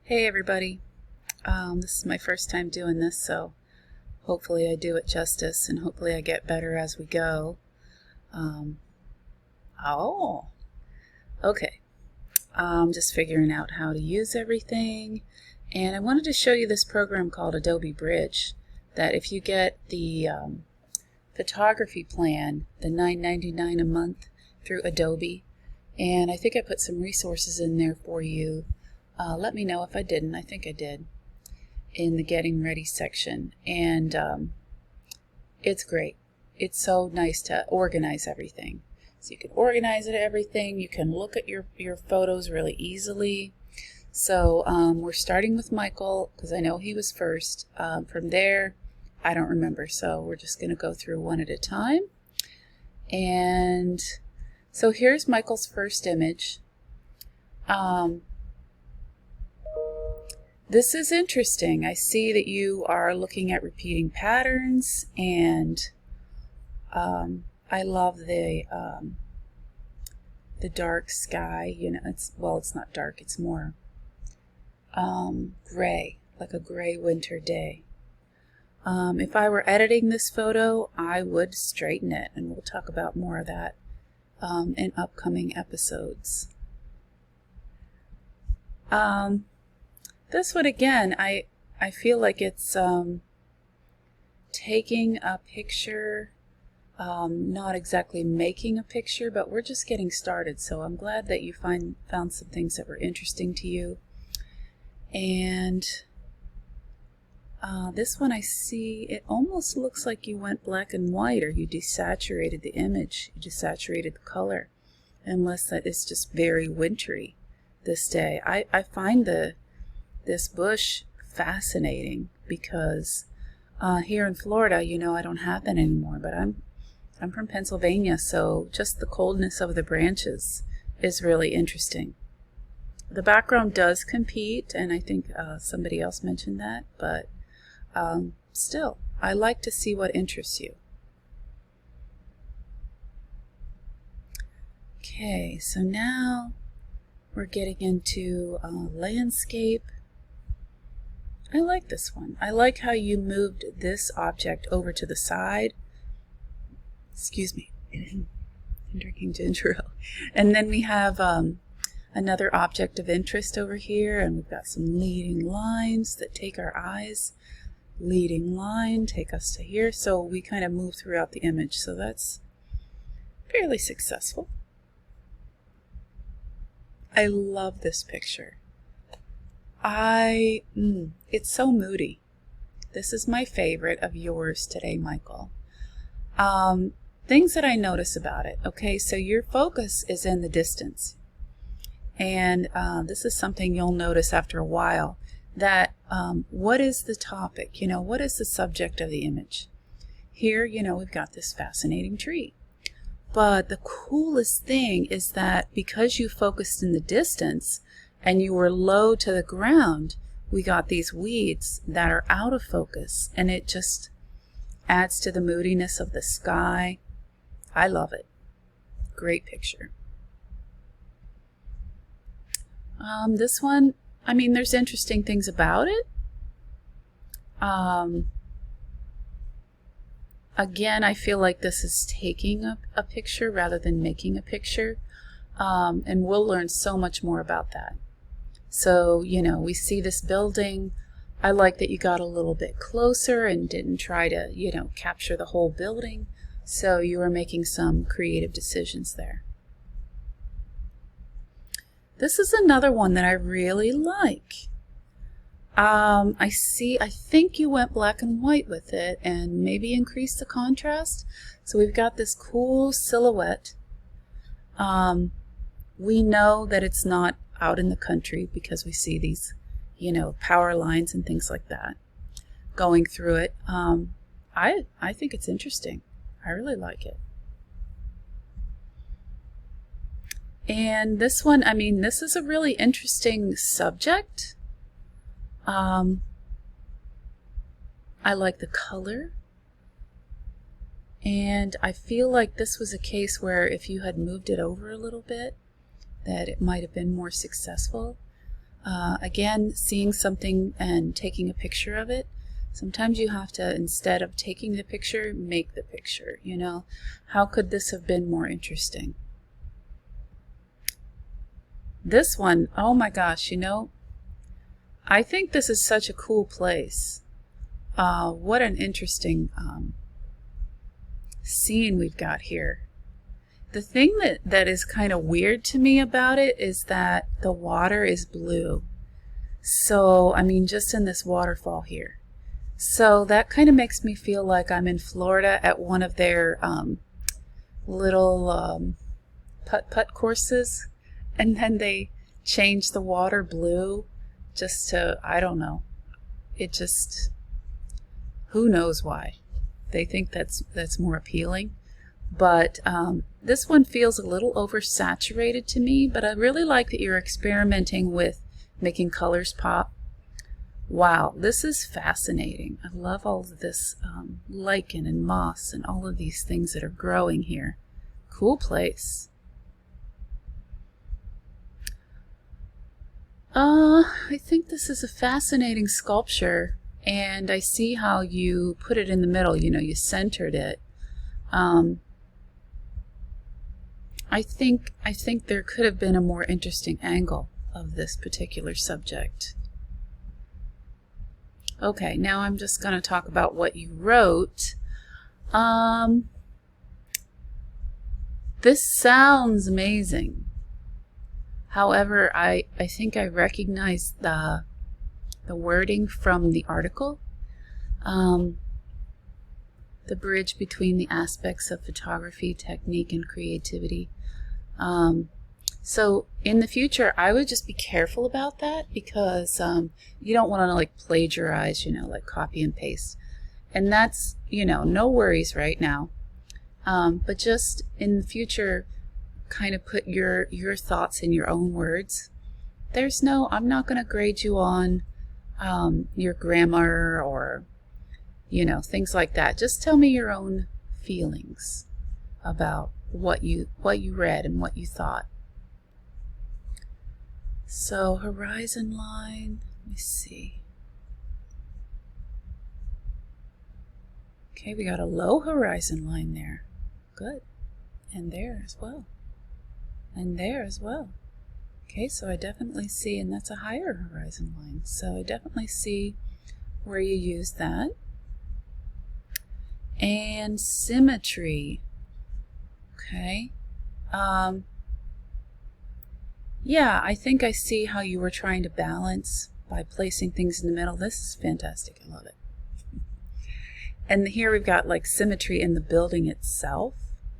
Hey everybody, this is my first time doing this, so hopefully I do it justice and hopefully I get better as we go. Um, oh, okay. I'm just figuring out how to use everything, and I wanted to show you this program called Adobe Bridge that if you get the photography plan, the $9.99 a month through Adobe, and I think I put some resources in there for you. Let me know if I didn't. I think I did in the Getting Ready section, and it's great. It's so nice to organize everything. So you can organize everything. You can look at your photos really easily. So we're starting with Michael because I know he was first. From there, I don't remember, so we're just going to go through one at a time. And so here's Michael's first image. This is interesting. I see that you are looking at repeating patterns, and I love the dark sky. You know, it's not dark. It's more gray, like a gray winter day. If I were editing this photo, I would straighten it, and we'll talk about more of that in upcoming episodes. This one again, I feel like it's taking a picture, not exactly making a picture, but we're just getting started. So I'm glad that you found some things that were interesting to you. And this one I see, it almost looks like you went black and white, or you desaturated the image, you desaturated the color, unless that is just very wintry this day. I find this bush fascinating because here in Florida, you know, I don't have that anymore, but I'm from Pennsylvania, so just the coldness of the branches is really interesting. The background does compete, and I think somebody else mentioned that, but still, I like to see what interests you. Okay, so now we're getting into landscape. I like this one. I like how you moved this object over to the side. Excuse me. I'm drinking ginger ale. And then we have another object of interest over here, and we've got some leading lines that take our eyes. Leading line, take us to here. So we kind of move throughout the image. So that's fairly successful. I love this picture. It's so moody. This is my favorite of yours today, Michael. Things that I notice about it. Okay, so your focus is in the distance. And this is something you'll notice after a while, that what is the topic? You know, what is the subject of the image? Here, you know, we've got this fascinating tree. But the coolest thing is that because you focused in the distance and you were low to the ground, we got these weeds that are out of focus, and it just adds to the moodiness of the sky. I love it. Great picture. This one, I mean, there's interesting things about it. Again, I feel like this is taking a picture rather than making a picture, and we'll learn so much more about that. So, you know, we see this building. I like that you got a little bit closer and didn't try to, you know, capture the whole building. So you were making some creative decisions there. This is another one that I really like. I think you went black and white with it and maybe increased the contrast. So we've got this cool silhouette. We know that it's not out in the country because we see these, you know, power lines and things like that going through it. I think it's interesting. I really like it. And this one, I mean, this is a really interesting subject. I like the color, and I feel like this was a case where if you had moved it over a little bit, that it might have been more successful. Again, seeing something and taking a picture of it, sometimes you have to, instead of taking the picture, make the picture, you know. How could this have been more interesting? This one, oh my gosh, you know, I think this is such a cool place. What an interesting scene we've got here. The thing that is kind of weird to me about it is that the water is blue. So, I mean, just in this waterfall here. So that kind of makes me feel like I'm in Florida at one of their little putt-putt courses. And then they change the water blue just to, I don't know. It just, who knows why. They think that's more appealing. But this one feels a little oversaturated to me, but I really like that you're experimenting with making colors pop. Wow, this is fascinating. I love all of this lichen and moss and all of these things that are growing here. Cool place. I think this is a fascinating sculpture, and I see how you put it in the middle, you know, you centered it. I think there could have been a more interesting angle of this particular subject. Okay, now I'm just going to talk about what you wrote. This sounds amazing. However, I think I recognize the wording from the article. The bridge between the aspects of photography, technique, and creativity. So in the future, I would just be careful about that, because you don't want to like plagiarize, you know, like copy and paste. And that's, you know, no worries right now. But just in the future, kind of put your thoughts in your own words. There's no, I'm not going to grade you on your grammar or, you know, things like that. Just tell me your own feelings about what you read and what you thought. So horizon line, let me see. Okay, we got a low horizon line there. Good. And there as well. And there as well. Okay, so I definitely see, and that's a higher horizon line. So I definitely see where you use that. And symmetry. Okay. Yeah, I think I see how you were trying to balance by placing things in the middle. This is fantastic. I love it. And here we've got like symmetry in the building itself,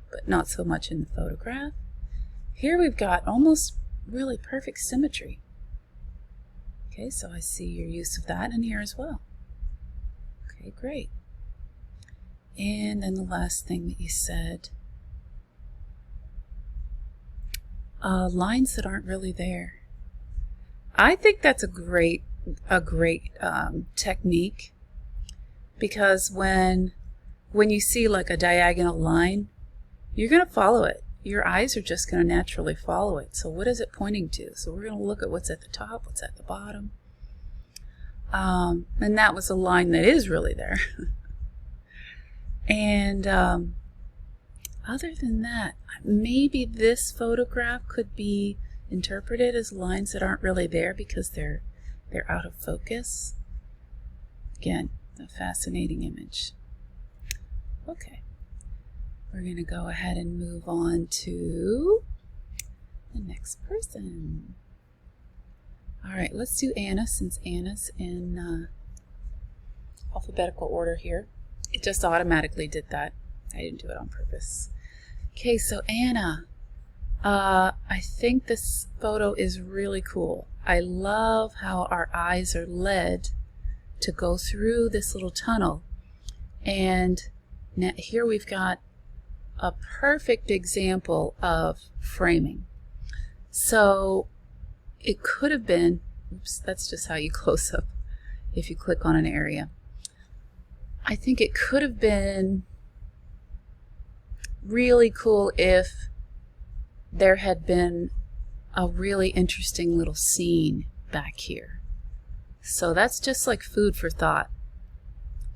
but not so much in the photograph. Here we've got almost really perfect symmetry. Okay, so I see your use of that in here as well. Okay, great. And then the last thing that you said, lines that aren't really there. I think that's a great technique, because when you see like a diagonal line, you're going to follow it. Your eyes are just going to naturally follow it. So what is it pointing to? So we're going to look at what's at the top, what's at the bottom. And that was a line that is really there. And other than that, maybe this photograph could be interpreted as lines that aren't really there because they're out of focus. Again, a fascinating image. Okay. We're going to go ahead and move on to the next person. All right, let's do Anna, since Anna's in alphabetical order here. It just automatically did that. I didn't do it on purpose. Okay, so Anna, I think this photo is really cool. I love how our eyes are led to go through this little tunnel. And now here we've got a perfect example of framing. So it could have been, oops, that's just how you close up if you click on an area. I think it could have been really cool if there had been a really interesting little scene back here. So that's just like food for thought.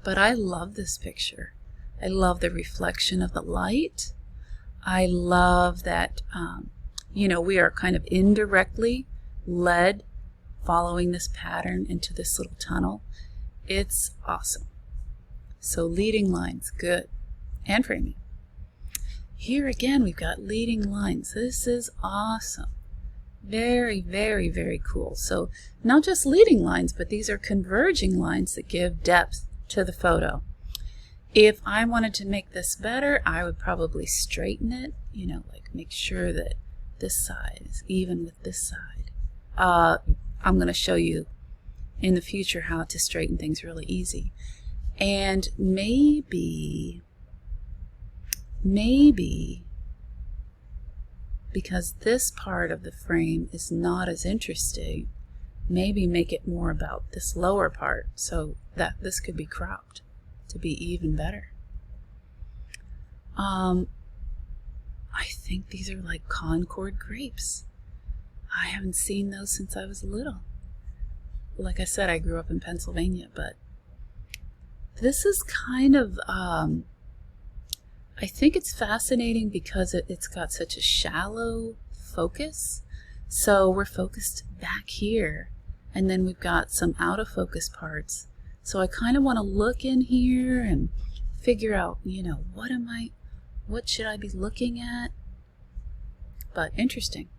But I love this picture. I love the reflection of the light. I love that, you know, we are kind of indirectly led following this pattern into this little tunnel. It's awesome. So leading lines, good. And framing. Here again, we've got leading lines. This is awesome. Very, very, very cool. So not just leading lines, but these are converging lines that give depth to the photo. If I wanted to make this better, I would probably straighten it, you know, like make sure that this side is even with this side. I'm going to show you in the future how to straighten things really easy. And maybe because this part of the frame is not as interesting, maybe make it more about this lower part so that this could be cropped to be even better. I think these are like Concord grapes. I haven't seen those since I was little. Like I said, I grew up in Pennsylvania, but this is kind of, I think it's fascinating because it's got such a shallow focus. So we're focused back here, and then we've got some out of focus parts. So I kind of want to look in here and figure out, you know, what should I be looking at? But interesting.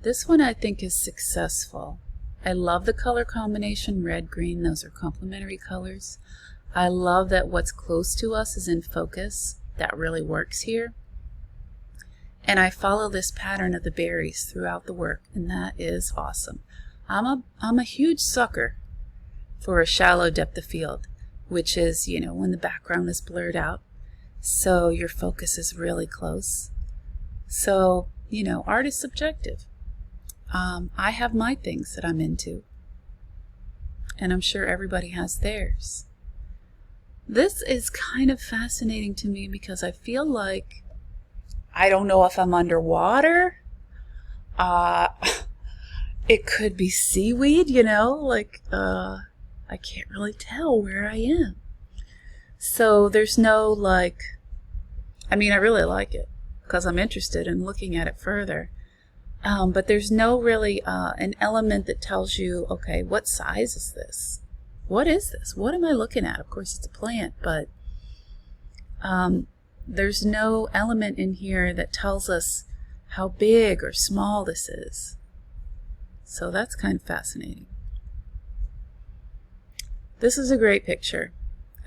This one I think is successful. I love the color combination red, green. Those are complementary colors. I love that what's close to us is in focus. That really works here. And I follow this pattern of the berries throughout the work, and that is awesome. I'm a huge sucker for a shallow depth of field, which is, you know, when the background is blurred out, so your focus is really close. So, you know, art is subjective. I have my things that I'm into, and I'm sure everybody has theirs. This is kind of fascinating to me because I feel like, I don't know if I'm underwater. It could be seaweed, you know, like, I can't really tell where I am. So there's no like, I mean, I really like it because I'm interested in looking at it further. But there's no really an element that tells you, okay, what size is this? What is this? What am I looking at? Of course, it's a plant, but there's no element in here that tells us how big or small this is. So that's kind of fascinating. This is a great picture,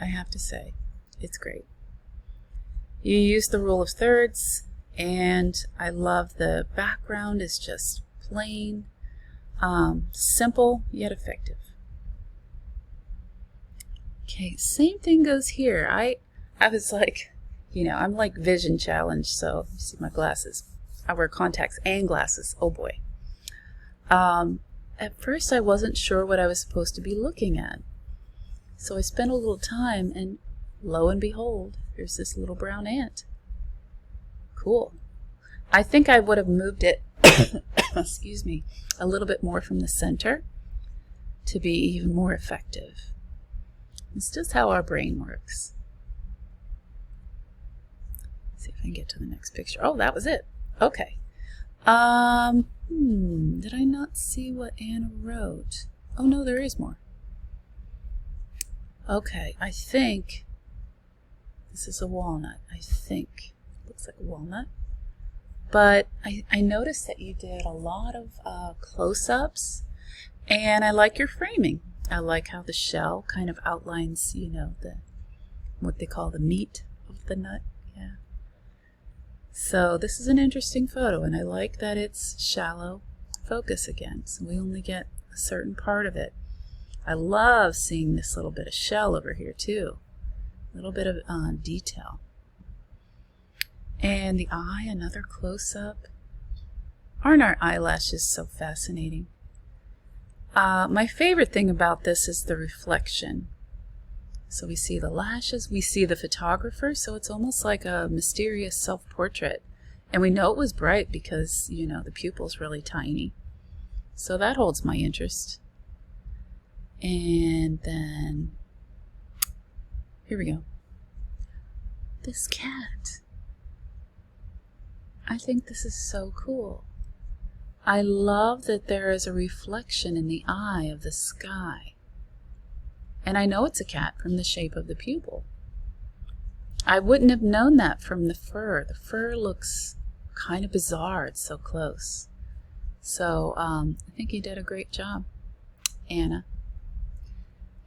I have to say. It's great. You use the rule of thirds, and I love the background is just plain, simple yet effective. Okay, same thing goes here. I was like, you know, I'm like vision challenged, so you see my glasses. I wear contacts and glasses. Oh boy. At first I wasn't sure what I was supposed to be looking at. So I spent a little time, and lo and behold, here's this little brown ant. Cool. I think I would have moved it, excuse me, a little bit more from the center to be even more effective. It's just how our brain works. Let's see if I can get to the next picture. Oh, that was it. Okay. Did I not see what Anna wrote? Oh no, there is more. Okay, I think this is a walnut. I think. Looks like a walnut. But I noticed that you did a lot of close-ups, and I like your framing. I like how the shell kind of outlines, you know, what they call the meat of the nut. Yeah. So this is an interesting photo, and I like that it's shallow focus again, so we only get a certain part of it. I love seeing this little bit of shell over here too. A little bit of detail. And the eye, another close-up. Aren't our eyelashes so fascinating? My favorite thing about this is the reflection. So we see the lashes, we see the photographer, so it's almost like a mysterious self-portrait. And we know it was bright because, you know, the pupil's really tiny. So that holds my interest. And then, here we go. This cat. I think this is so cool. I love that there is a reflection in the eye of the sky. And I know it's a cat from the shape of the pupil. I wouldn't have known that from the fur. The fur looks kind of bizarre. It's so close. So I think you did a great job, Anna.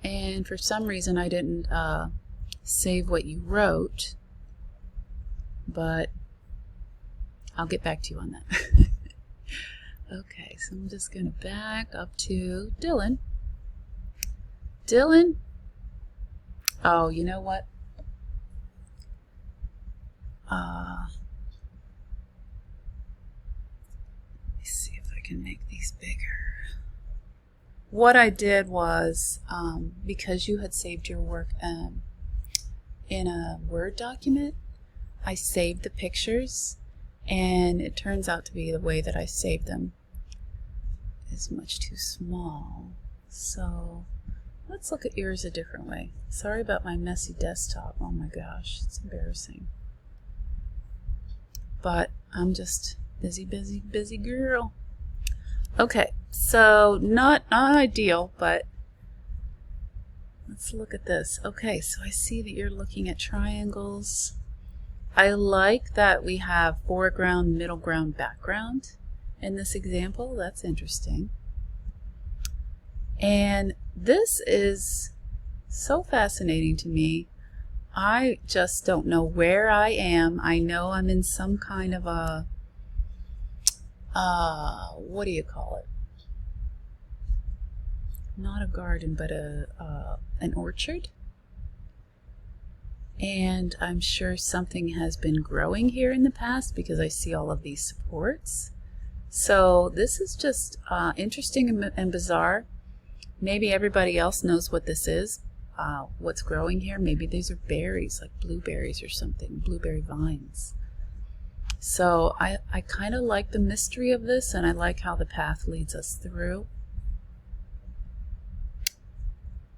And for some reason I didn't save what you wrote, but I'll get back to you on that. Okay, so I'm just going to back up to Dylan. Dylan, oh, you know what? Let me see if I can make these bigger. What I did was, because you had saved your work in a Word document, I saved the pictures, and it turns out to be the way that I saved them is much too small. So let's look at yours a different way. Sorry about my messy desktop. Oh my gosh, it's embarrassing. But I'm just busy girl. Okay, so not ideal, but let's look at this. Okay, so I see that you're looking at triangles. I like that we have foreground, middle ground, background in this example. That's interesting. And this is so fascinating to me. I just don't know where I am. I know I'm in some kind of a, what do you call it? Not a garden, but an orchard. And I'm sure something has been growing here in the past because I see all of these supports. So this is just interesting and bizarre. Maybe everybody else knows what this is, what's growing here. Maybe these are berries, like blueberries or something, blueberry vines. So I kind of like the mystery of this, and I like how the path leads us through.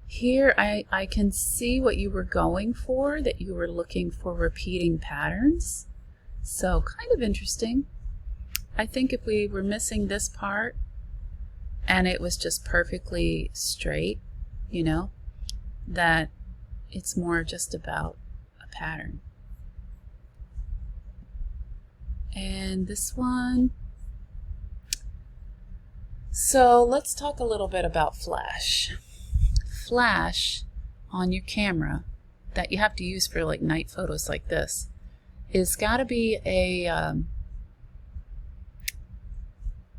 Here I can see what you were going for, that you were looking for repeating patterns. So kind of interesting. I think if we were missing this part and it was just perfectly straight, you know, that it's more just about a pattern. And this one. So let's talk a little bit about flash. Flash on your camera that you have to use for like night photos like this is got to be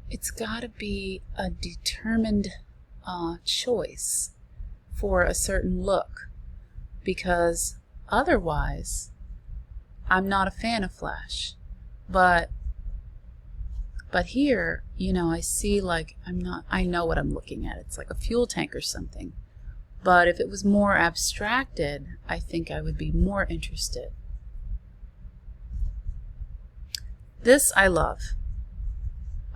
it's got to be a determined choice for a certain look, because otherwise I'm not a fan of flash. But here, you know, I see, like, I know what I'm looking at. It's like a fuel tank or something. But if it was more abstracted, I think I would be more interested. This I love.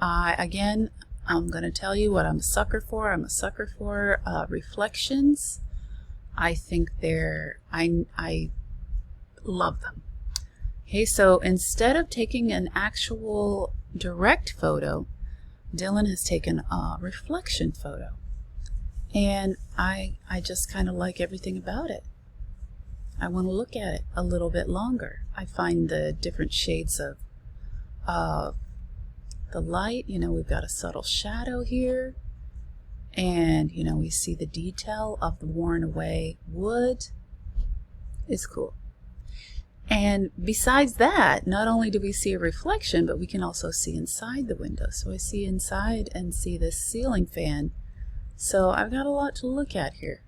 Again, I'm going to tell you what I'm a sucker for. I'm a sucker for reflections. I think I love them. Okay, so instead of taking an actual direct photo, Dylan has taken a reflection photo. And I just kind of like everything about it. I want to look at it a little bit longer. I find the different shades of the light. You know, we've got a subtle shadow here. And, you know, we see the detail of the worn away wood. It's cool. And besides that, not only do we see a reflection, but we can also see inside the window. So I see inside and see this ceiling fan. So I've got a lot to look at here.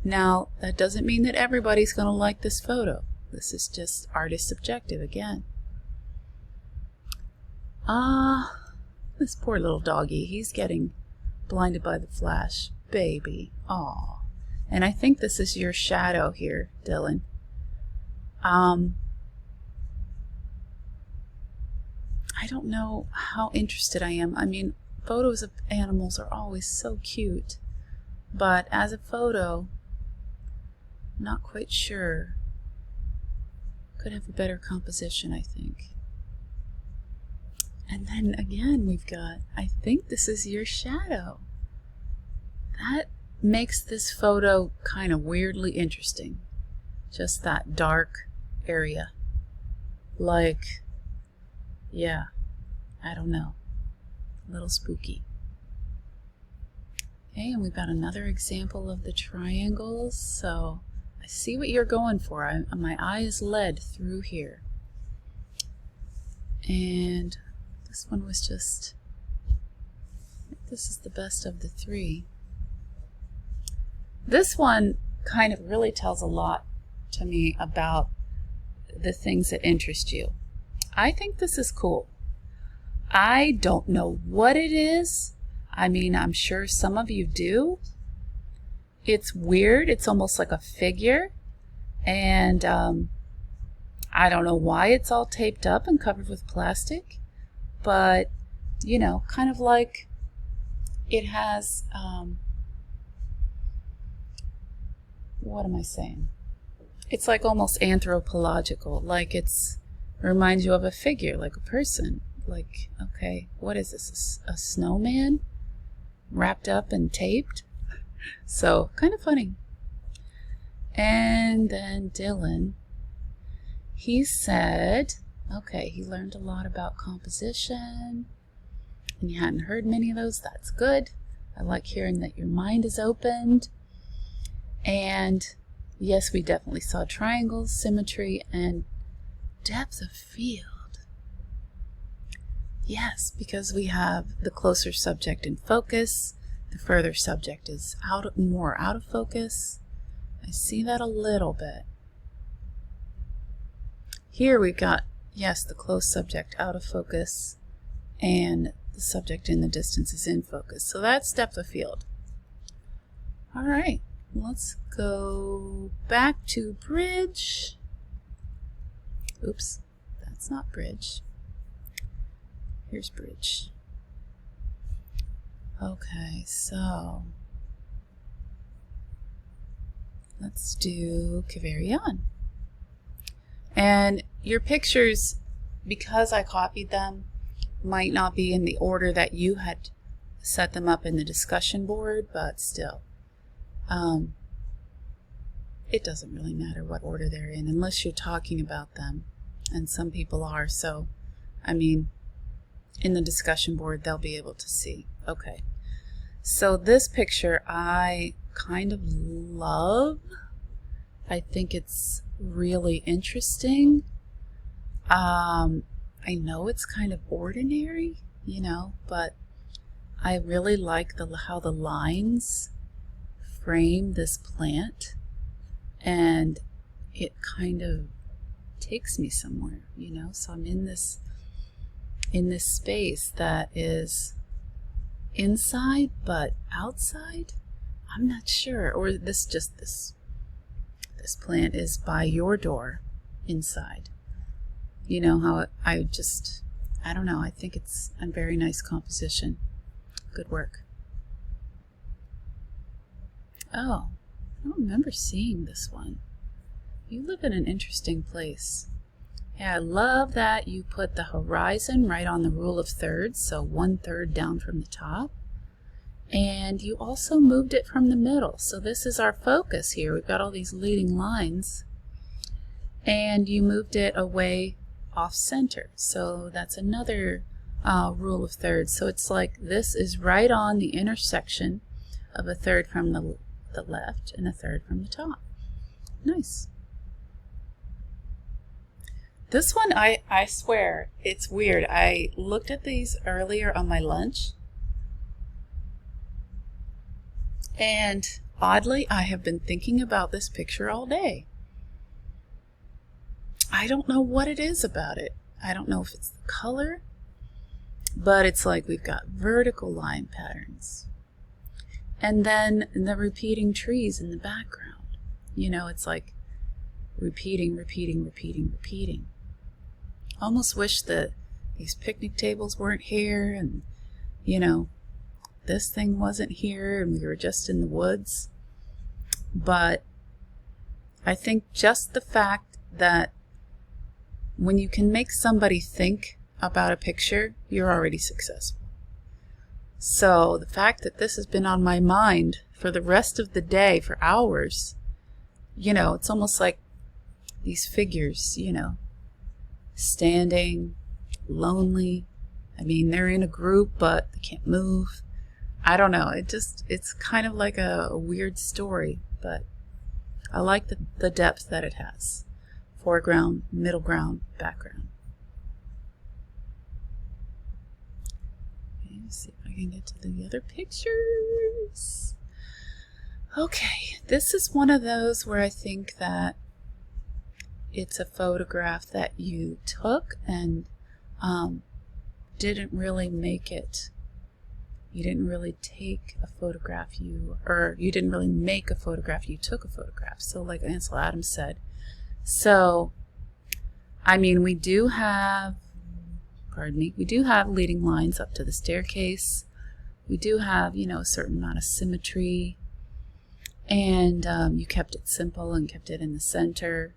Now, that doesn't mean that everybody's going to like this photo. This is just artist subjective again. This poor little doggy, he's getting blinded by the flash. Baby. Aw. And I think this is your shadow here, Dylan. I don't know how interested I am. I mean, photos of animals are always so cute, but as a photo, not quite sure. Could have a better composition, I think. And then again, we've got, I think this is your shadow. That makes this photo kind of weirdly interesting. Just that dark area. Like, yeah, I don't know. A little spooky. Okay, and we've got another example of the triangles. So I see what you're going for. My eye is led through here. And this one was just, this is the best of the three. This one kind of really tells a lot to me about the things that interest you. I think this is cool. I don't know what it is. I mean, I'm sure some of you do. It's weird. It's almost like a figure. And I don't know why it's all taped up and covered with plastic. But, you know, kind of like it has, what am I saying? It's like almost anthropological, like it reminds you of a figure, like a person. Like, okay, what is this, a snowman wrapped up and taped? So, kind of funny. And then Dylan, he said, okay, he learned a lot about composition, and you hadn't heard many of those. That's good. I like hearing that your mind is opened. And yes, we definitely saw triangles, symmetry, and depth of field. Yes, because we have the closer subject in focus, the further subject is more out of focus. I see that a little bit. Here we've got, yes, the close subject out of focus, and the subject in the distance is in focus. So that's depth of field. All right, let's go back to bridge. Oops, that's not bridge. Here's bridge. Okay, so let's do Kaverion. And your pictures, because I copied them, might not be in the order that you had set them up in the discussion board, but still. It doesn't really matter what order they're in unless you're talking about them, and some people are, so I mean in the discussion board they'll be able to see. Okay, so this picture I kind of love. I think it's really interesting. I know it's kind of ordinary, you know, but I really like how the lines frame this plant, and it kind of takes me somewhere, you know. So I'm in this space that is inside but outside. I'm not sure, or this plant is by your door inside. You know how I don't know, I think it's a very nice composition. Good work. Oh, I don't remember seeing this one. You live in an interesting place. Yeah, I love that you put the horizon right on the rule of thirds, so 1/3 down from the top. And you also moved it from the middle. So this is our focus here. We've got all these leading lines. And you moved it away off center. So that's another rule of thirds. So it's like this is right on the intersection of a third from the left and a third from the top. Nice. This one, I swear, it's weird. I looked at these earlier on my lunch. And oddly, I have been thinking about this picture all day. I don't know what it is about it. I don't know if it's the color, but it's like we've got vertical line patterns. And then the repeating trees in the background. You know, it's like repeating, repeating, repeating, repeating. Almost wish that these picnic tables weren't here, and you know, this thing wasn't here, and we were just in the woods. But I think just the fact that when you can make somebody think about a picture, you're already successful. So the fact that this has been on my mind for the rest of the day, for hours, you know, it's almost like these figures, you know, standing, lonely. I mean, they're in a group, but they can't move. I don't know. It's kind of like a weird story, but I like the depth that it has. Foreground, middle ground, background. Okay, let's see if I can get to the other pictures. Okay, this is one of those where I think that it's a photograph that you took and didn't really make it. You didn't really take a photograph, you didn't really make a photograph, you took a photograph. So like Ansel Adams said. So, I mean, we do have leading lines up to the staircase. We do have, you know, a certain amount of symmetry. And you kept it simple and kept it in the center.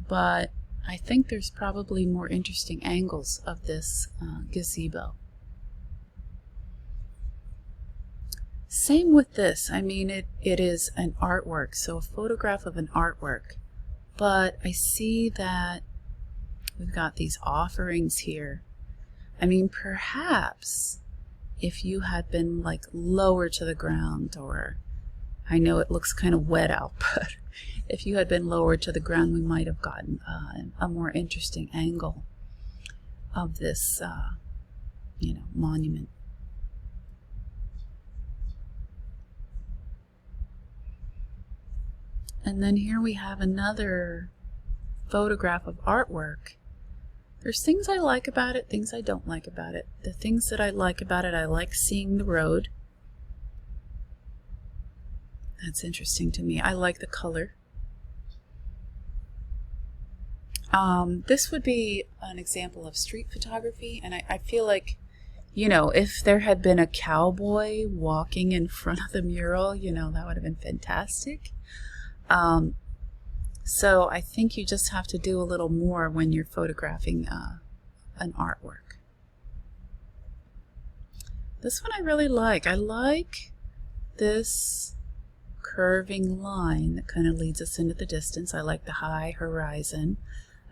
But I think there's probably more interesting angles of this gazebo. Same with this. I mean, it is an artwork, so a photograph of an artwork. But I see that we've got these offerings here. I mean, perhaps if you had been like lower to the ground, or I know it looks kind of wet out, but if you had been lower to the ground, we might have gotten a more interesting angle of this, you know, monument. And then here we have another photograph of artwork. There's things I like about it, things I don't like about it. The things that I like about it, I like seeing the road. That's interesting to me. I like the color. This would be an example of street photography, and I feel like, you know, if there had been a cowboy walking in front of the mural, you know, that would have been fantastic. So I think you just have to do a little more when you're photographing an artwork. This one I really like. I like this curving line that kind of leads us into the distance. I like the high horizon.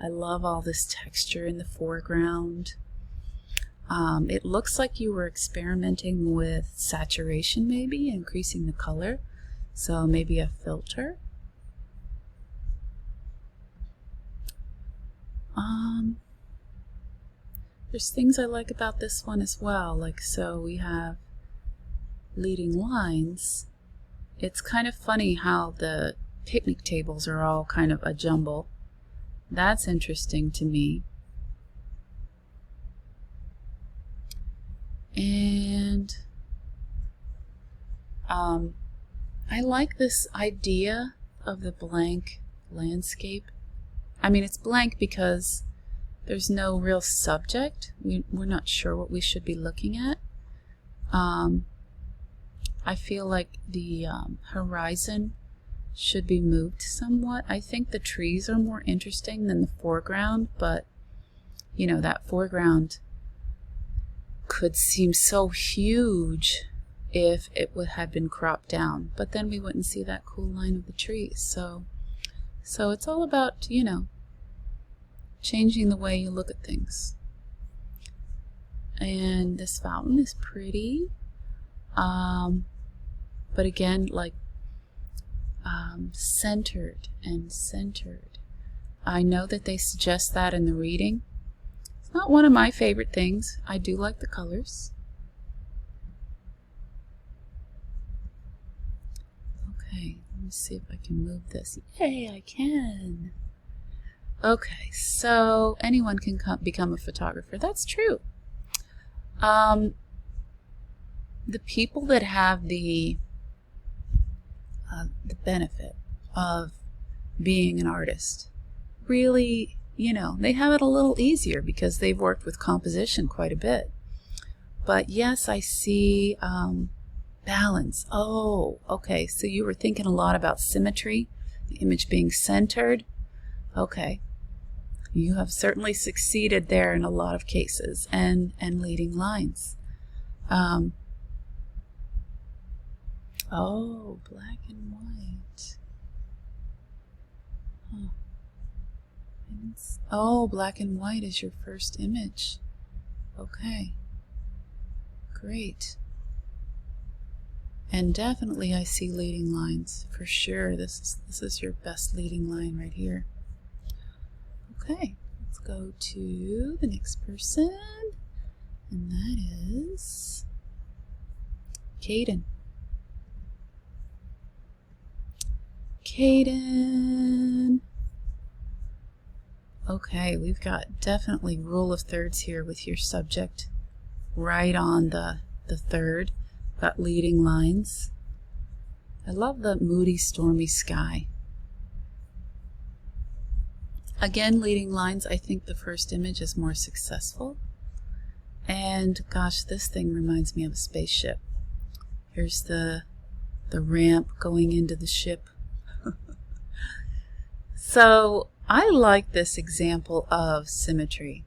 I love all this texture in the foreground. It looks like you were experimenting with saturation, maybe increasing the color. So maybe a filter. There's things I like about this one as well. Like, so we have leading lines. It's kind of funny how the picnic tables are all kind of a jumble. That's interesting to me. And I like this idea of the blank landscape. I mean, it's blank because there's no real subject. We're not sure what we should be looking at. I feel like the horizon should be moved somewhat. I think the trees are more interesting than the foreground, but you know, that foreground could seem so huge if it had been cropped down, but then we wouldn't see that cool line of the trees. So it's all about, you know, changing the way you look at things. And this fountain is pretty, but again, like centered and centered. I know that they suggest that in the reading. It's not one of my favorite things. I do like the colors. Okay, let me see if I can move this. Yay, I can! Okay, so anyone can become a photographer. That's true. The people that have the benefit of being an artist really you know, they have it a little easier because they've worked with composition quite a bit. But yes, I see balance. Oh, okay. So you were thinking a lot about symmetry, the image being centered. Okay. You have certainly succeeded there in a lot of cases, and leading lines. Oh, black and white. Huh. Oh, black and white is your first image. Okay. Great. And definitely I see leading lines for sure. This is your best leading line right here. Okay, let's go to the next person, and that is Caden. Caden. Okay, we've got definitely rule of thirds here with your subject right on the third. Got leading lines. I love the moody, stormy sky. Again, leading lines, I think the first image is more successful. And gosh, this thing reminds me of a spaceship. Here's the ramp going into the ship. So I like this example of symmetry.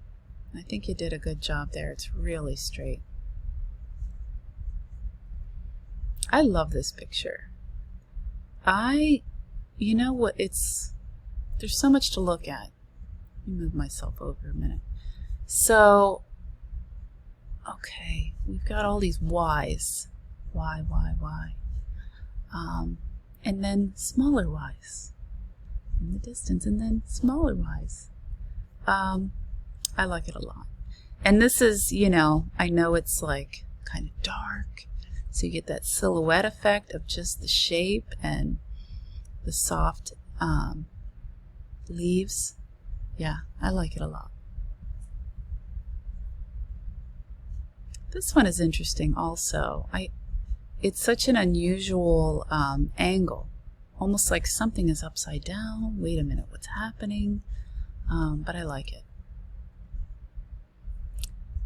I think you did a good job there. It's really straight. I love this picture. You know what, there's so much to look at. Let me move myself over a minute. So, okay, we've got all these Y's. Y. And then smaller Y's in the distance, and then smaller Y's. I like it a lot. And this is, you know, I know it's like kind of dark, so you get that silhouette effect of just the shape and the soft leaves. Yeah, I like it a lot. This one is interesting also. It's such an unusual angle, almost like something is upside down. Wait a minute, what's happening? But I like it.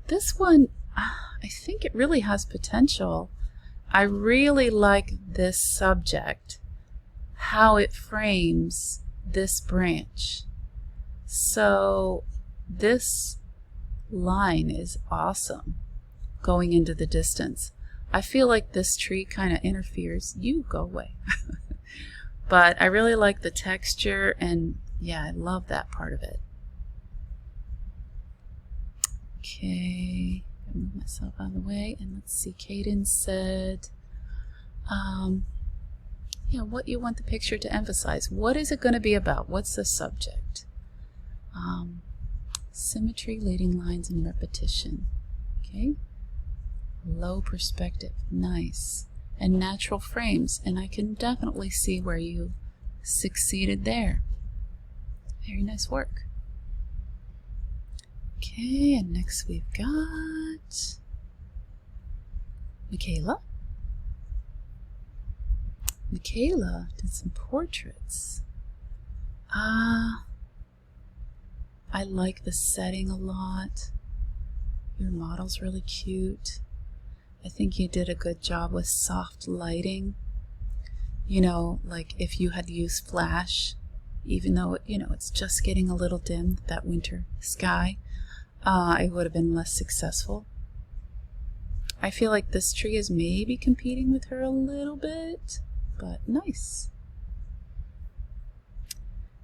This one, I think it really has potential. I really like this subject, how it frames this branch. So this line is awesome going into the distance. I feel like this tree kind of interferes. You go away. But I really like the texture, and yeah, I love that part of it. Okay, move myself out of the way, and let's see. Caden said, yeah, what you want the picture to emphasize. What is it going to be about? What's the subject? Symmetry, leading lines, and repetition. Okay. Low perspective, nice. And natural frames, and I can definitely see where you succeeded there. Very nice work. Okay, and next we've got Michaela. Michaela did some portraits. I like the setting a lot. Your model's really cute. I think you did a good job with soft lighting. You know, like if you had used flash, even though, you know, it's just getting a little dim, that winter sky, it would have been less successful. I feel like this tree is maybe competing with her a little bit, but nice.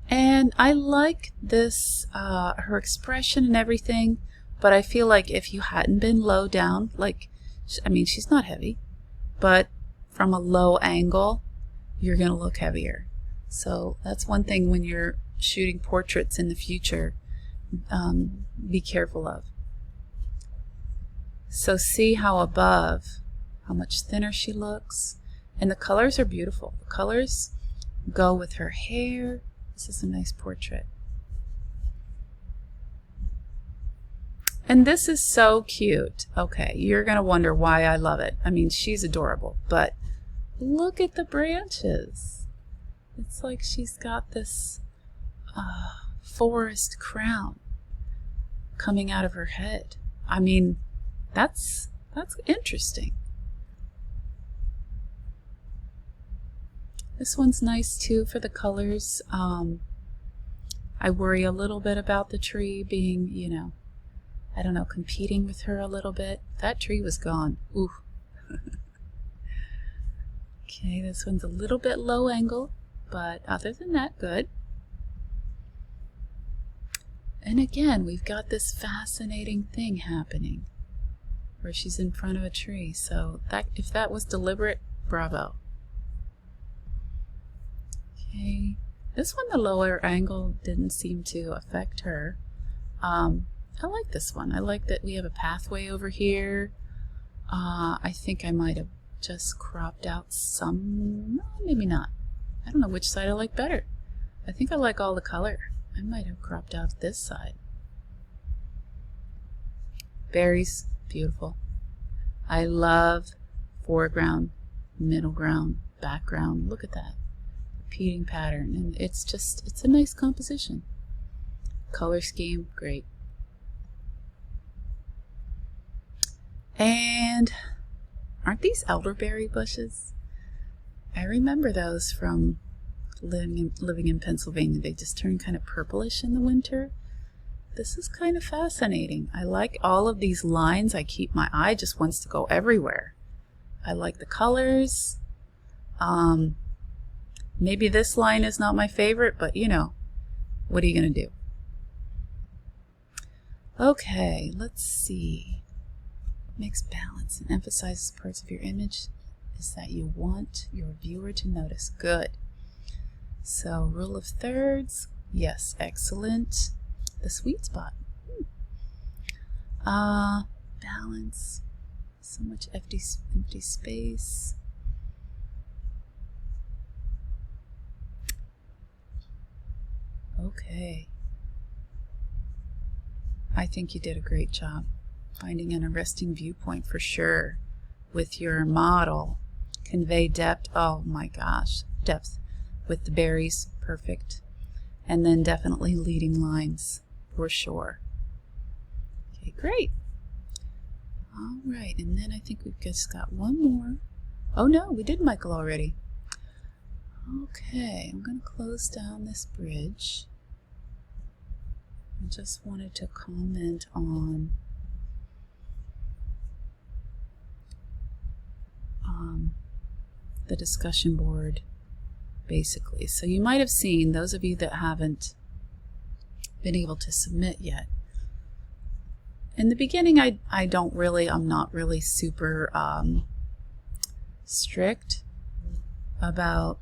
And I like this, her expression and everything, but I feel like if you hadn't been low down, like, I mean, she's not heavy, but from a low angle, you're going to look heavier. So that's one thing when you're shooting portraits in the future, be careful of. So see how above, how much thinner she looks. And the colors are beautiful. The colors go with her hair. This is a nice portrait. And this is so cute. Okay, you're going to wonder why I love it. I mean, she's adorable, but look at the branches. It's like she's got this forest crown coming out of her head. I mean, that's interesting. This one's nice too for the colors. I worry a little bit about the tree being, you know, I don't know, competing with her a little bit. That tree was gone. Ooh. Okay, this one's a little bit low angle, but other than that, good. And again, we've got this fascinating thing happening where she's in front of a tree. So that, if that was deliberate, bravo. Okay, this one, the lower angle didn't seem to affect her. I like this one. I like that we have a pathway over here. I think I might have just cropped out some, no, maybe not. I don't know which side I like better. I think I like all the color. I might have cropped out this side. Berries, beautiful. I love foreground, middle ground, background. Look at that. Repeating pattern. And it's just, it's a nice composition. Color scheme, great. And aren't these elderberry bushes? I remember those from living in Pennsylvania. They just turn kind of purplish in the winter. This is kind of fascinating. I like all of these lines. My eye just wants to go everywhere. I like the colors. Maybe this line is not my favorite, but you know, what are you going to do? Okay, let's see. What makes balance and emphasizes parts of your image is that you want your viewer to notice. Good. So rule of thirds, yes, excellent. The sweet spot. Balance. So much empty space. Okay. I think you did a great job finding an arresting viewpoint for sure with your model. Convey depth. Oh my gosh, depth with the berries, perfect. And then definitely leading lines for sure. Okay, great. All right, and then I think we've just got one more. Oh no, we did Michael already. Okay, I'm going to close down this bridge. I just wanted to comment on the discussion board, basically. So you might have seen, those of you that haven't been able to submit yet. In the beginning, I'm not really super strict about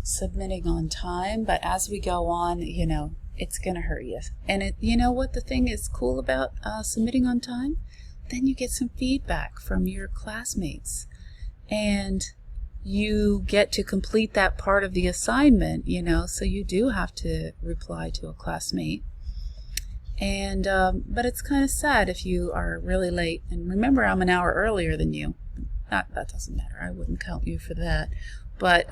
submitting on time, but as we go on, you know, it's gonna hurt you. And you know what the thing is cool about submitting on time? Then you get some feedback from your classmates, and you get to complete that part of the assignment, you know, so you do have to reply to a classmate. And but it's kind of sad if you are really late. And remember, I'm an hour earlier than you. That doesn't matter. I wouldn't count you for that. But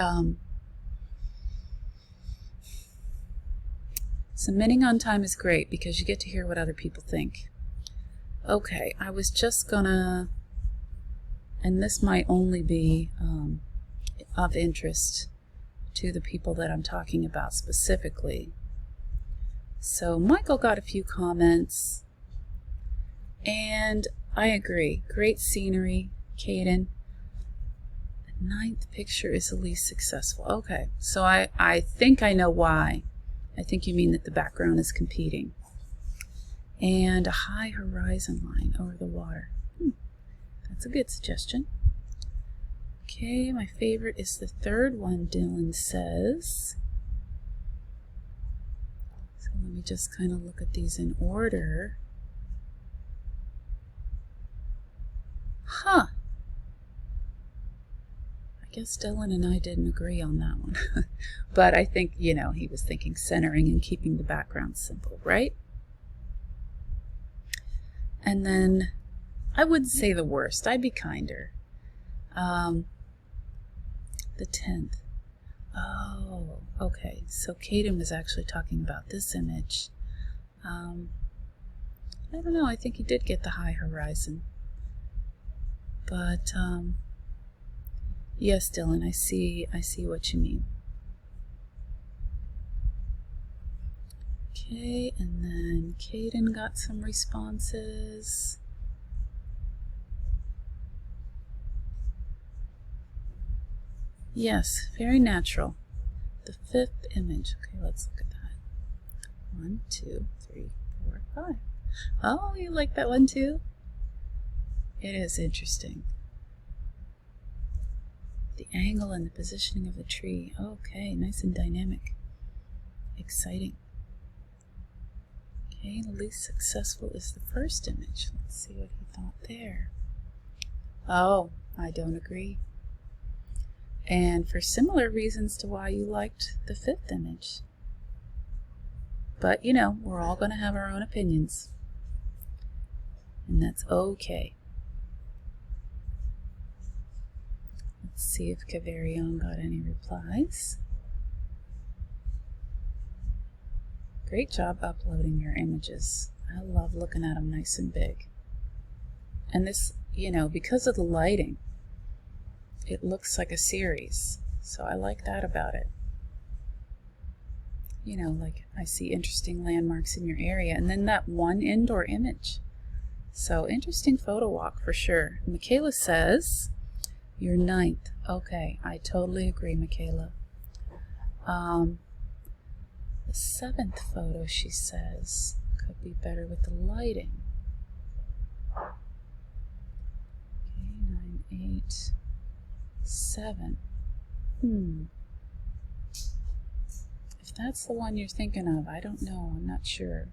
submitting on time is great because you get to hear what other people think. Okay, I was just gonna, and this might only be of interest to the people that I'm talking about specifically. So Michael got a few comments, and I agree. Great scenery, Caden. The 9th picture is the least successful. Okay, so I think I know why. I think you mean that the background is competing. And a high horizon line over the water. That's a good suggestion. Okay, my favorite is the 3rd one, Dylan says. So let me just kind of look at these in order. Huh. I guess Dylan and I didn't agree on that one. But I think, you know, he was thinking centering and keeping the background simple, right? And then I wouldn't say the worst. I'd be kinder. The 10th. Oh, okay. So Caden was actually talking about this image. I don't know. I think he did get the high horizon. But yes, Dylan, I see what you mean. Okay, and then Caden got some responses. Yes, very natural. The fifth image. Okay, let's look at that. 1, 2, 3, 4, 5. Oh, you like that one too? It is interesting. The angle and the positioning of the tree. Okay, nice and dynamic. Exciting. Okay, the least successful is the first image. Let's see what he thought there. Oh, I don't agree. And for similar reasons to why you liked the fifth image. But, you know, we're all going to have our own opinions. And that's okay. Let's see if Kaverion got any replies. Great job uploading your images. I love looking at them nice and big. And this, you know, because of the lighting, it looks like a series. So I like that about it. You know, like I see interesting landmarks in your area, and then that one indoor image. So interesting photo walk for sure. Michaela says, you're 9th. Okay, I totally agree, Michaela. The 7th photo, she says, could be better with the lighting. Okay, 9, 8, 7. If that's the one you're thinking of, I don't know. I'm not sure.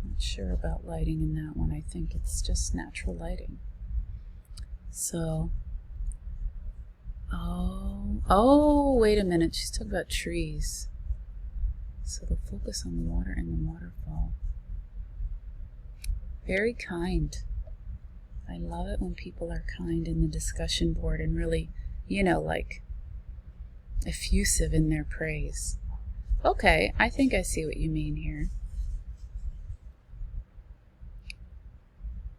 Not sure about lighting in that one. I think it's just natural lighting. So, oh, wait a minute. She's talking about trees. So the focus on the water and the waterfall. Very kind. I love it when people are kind in the discussion board and really, you know, like effusive in their praise. Okay, I think I see what you mean here.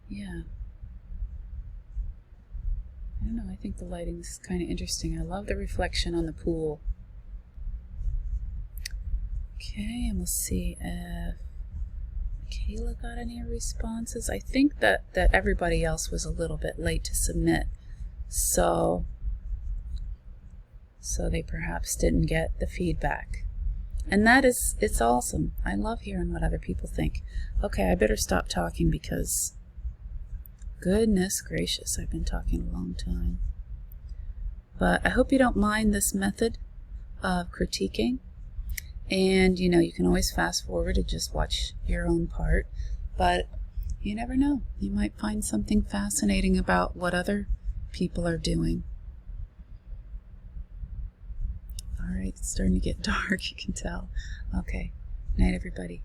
Yeah. I don't know, I think the lighting is kind of interesting. I love the reflection on the pool. Okay, and we'll see if Michaela got any responses. I think that everybody else was a little bit late to submit. So they perhaps didn't get the feedback. And that is, it's awesome. I love hearing what other people think. Okay, I better stop talking because goodness gracious, I've been talking a long time. But I hope you don't mind this method of critiquing. And, you know, you can always fast forward and just watch your own part. But you never know. You might find something fascinating about what other people are doing. All right, it's starting to get dark, you can tell. Okay, night everybody.